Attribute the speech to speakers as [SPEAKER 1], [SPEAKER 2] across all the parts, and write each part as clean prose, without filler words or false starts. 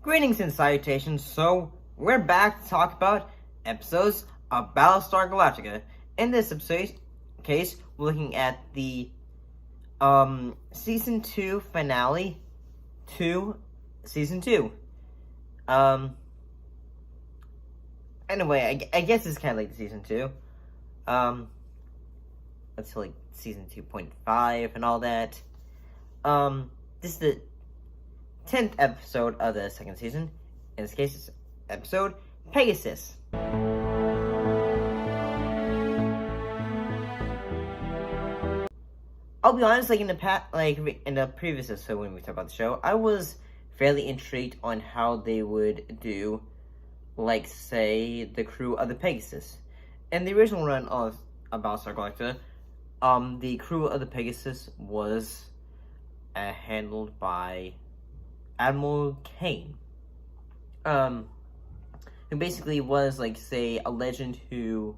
[SPEAKER 1] Greetings and salutations. So, we're back to talk about episodes of Battlestar Galactica. In this episode case, we're looking at the Season 2 finale to Season 2. Anyway, I guess it's kind of like Season 2. Let's say like Season 2.5 and all that. This is the 10th episode of the second season. In this case, it's episode Pegasus. I'll be honest, in the previous episode when we talked about the show, I was fairly intrigued on how they would do, say, the crew of the Pegasus. In the original run of Battlestar Galactica, the crew of the Pegasus was handled by Admiral Cain, who basically was, a legend who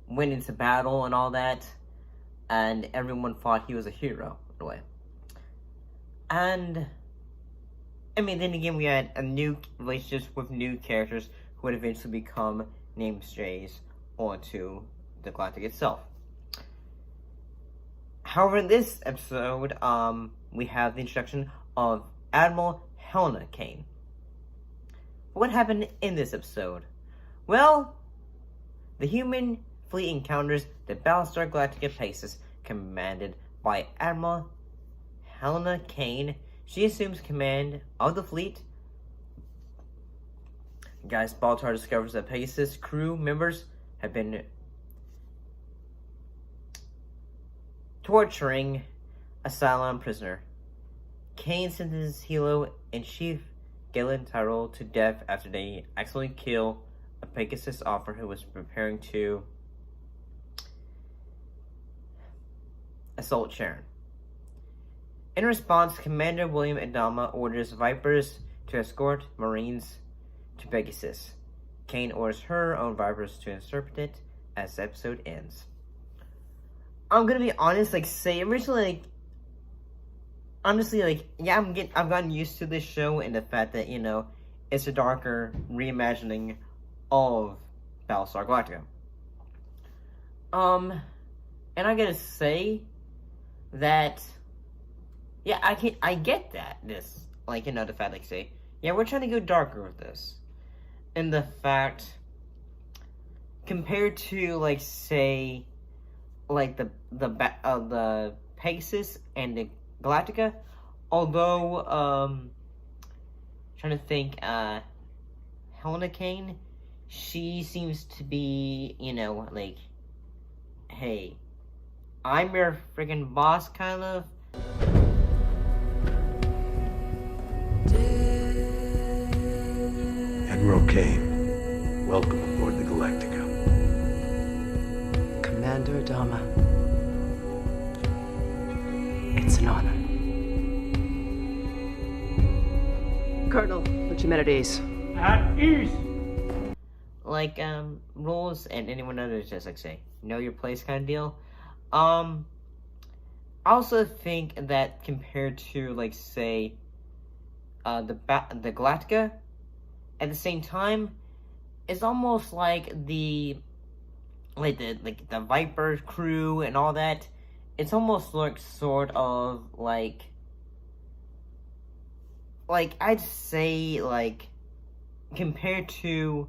[SPEAKER 1] went into battle and all that, and everyone thought he was a hero, in a way. And, then again, we had a new relationships with new characters who would eventually become namestays onto the Galactic itself. However, in this episode, we have the introduction of Admiral Helena Cain. What happened in this episode? Well, the human fleet encounters the Battlestar Galactica Pegasus, commanded by Admiral Helena Cain. She assumes command of the fleet. Guys, Baltar discovers that Pegasus crew members have been torturing a Cylon prisoner. Cain sentences Hilo and Chief Galen Tyrell to death after they accidentally kill a Pegasus officer who was preparing to assault Sharon. In response, Commander William Adama orders Vipers to escort Marines to Pegasus. Cain orders her own Vipers to intercept it as the episode ends. I'm gonna be honest, originally, honestly, I've gotten used to this show and the fact that, it's a darker reimagining of Battlestar Galactica. And I gotta say that, I get that, the fact, we're trying to go darker with this. And the fact, compared to, the Pegasus and the Galactica, although, trying to think, Helena Cain, she seems to be, hey, I'm your friggin' boss, kind of.
[SPEAKER 2] Admiral Cain, welcome aboard the Galactica.
[SPEAKER 3] Commander Adama, it's an honor. Colonel, put your men at ease.
[SPEAKER 4] At ease!
[SPEAKER 1] Rules and anyone others just know your place kind of deal. I also think that compared to, the Galactica, at the same time, it's almost like the Viper crew and all that, it's almost sort of I'd say, compared to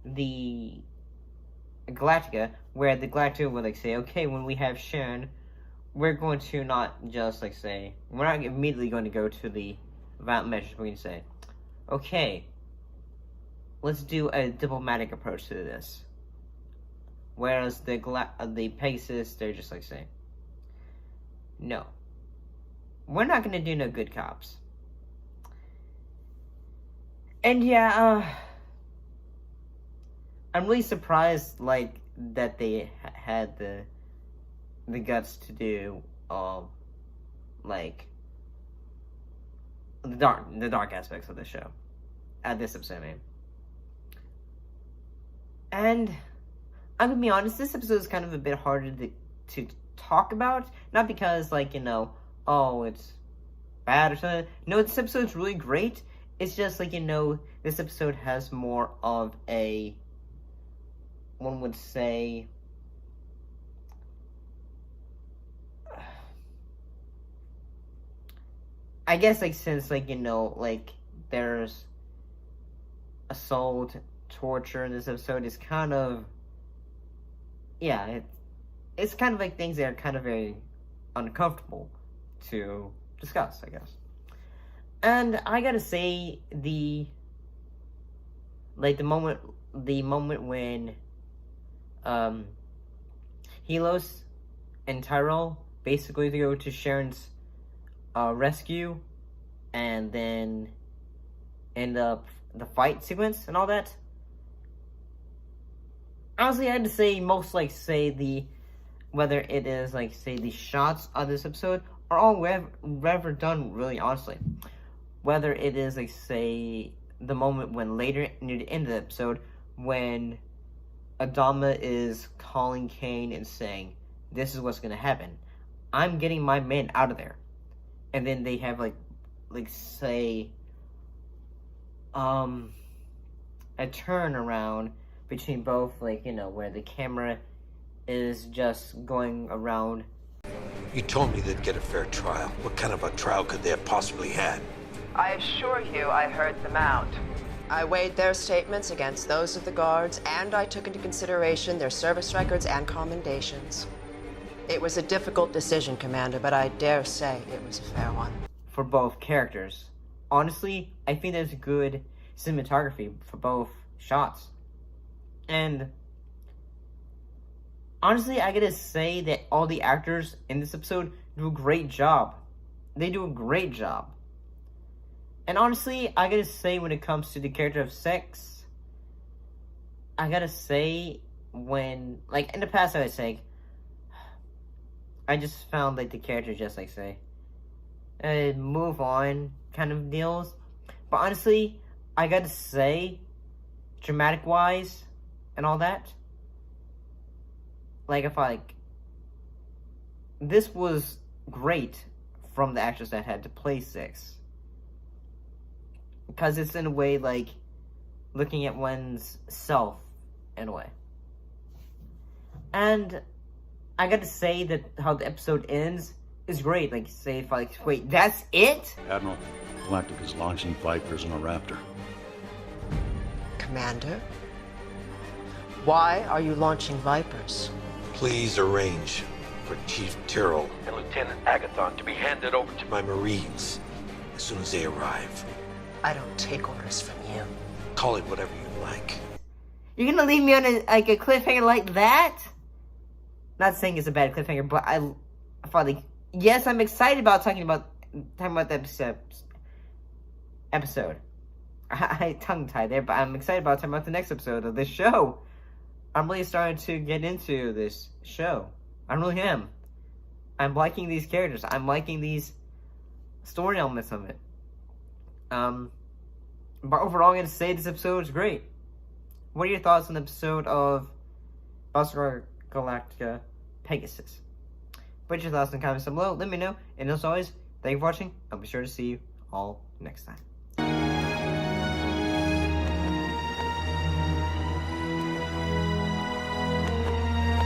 [SPEAKER 1] the Galactica, where the Galactica would, say, okay, when we have Sharon, we're going to not just, we're not immediately going to go to the violent measures. We're going to say, okay, let's do a diplomatic approach to this. Whereas the Pegasus, they're just, saying, no, we're not going to do no good cops. And I'm really surprised, that they had the guts to do, the dark aspects of the show. At this episode, And I'm gonna be honest, this episode is kind of a bit harder to talk about. Not because, oh, it's bad or something. No, this episode's really great. it's just like, this episode has more of a, one would say, I guess, like, since, like, like, there's assault, torture in this episode, is kind of, yeah, it's kind of like things that are kind of very uncomfortable to discuss, I guess. And I gotta say, the moment when, Helos and Tyrell basically go to Sharon's, rescue, and then end up the fight sequence and all that. Honestly, I had to say, whether it is, the shots of this episode are all rather done really honestly. Whether it is, the moment when later, near the end of the episode, when Adama is calling Cain and saying, this is what's gonna happen. I'm getting my men out of there. And then they have, a turnaround between both, where the camera is just going around.
[SPEAKER 2] You told me they'd get a fair trial. What kind of a trial could they have possibly had?
[SPEAKER 3] I assure you I heard them out. I weighed their statements against those of the guards, and I took into consideration their service records and commendations. It was a difficult decision, Commander, but I dare say it was a fair one.
[SPEAKER 1] For both characters. Honestly, I think there's good cinematography for both shots. And honestly, I gotta say that all the actors in this episode do a great job. They do a great job. And honestly, I gotta say, when it comes to the character of Sex, I gotta say, when, in the past I would say, I just found, the character just, move on kind of deals. But honestly, I gotta say, dramatic-wise and all that, this was great from the actors that had to play Six. Because it's in a way, looking at one's self, in a way. And I gotta say that how the episode ends is great. Wait, that's it?
[SPEAKER 4] Admiral, Galactica's launching Vipers and a Raptor.
[SPEAKER 3] Commander? Why are you launching Vipers?
[SPEAKER 2] Please arrange for Chief Tyrrell and Lieutenant Agathon to be handed over to my Marines as soon as they arrive.
[SPEAKER 3] I don't take orders from you.
[SPEAKER 2] Call it whatever you like.
[SPEAKER 1] You're gonna leave me on a cliffhanger like that? Not saying it's a bad cliffhanger, but I thought, yes, I'm excited about talking about the episode. I tongue-tied there, but I'm excited about talking about the next episode of this show. I'm really starting to get into this show. I really am. I'm liking these characters. I'm liking these story elements of it. But overall, I'm going to say this episode is great. What are your thoughts on the episode of Battlestar Galactica Pegasus? Put your thoughts in the comments down below. Let me know. And as always, thank you for watching. I'll be sure to see you all next time.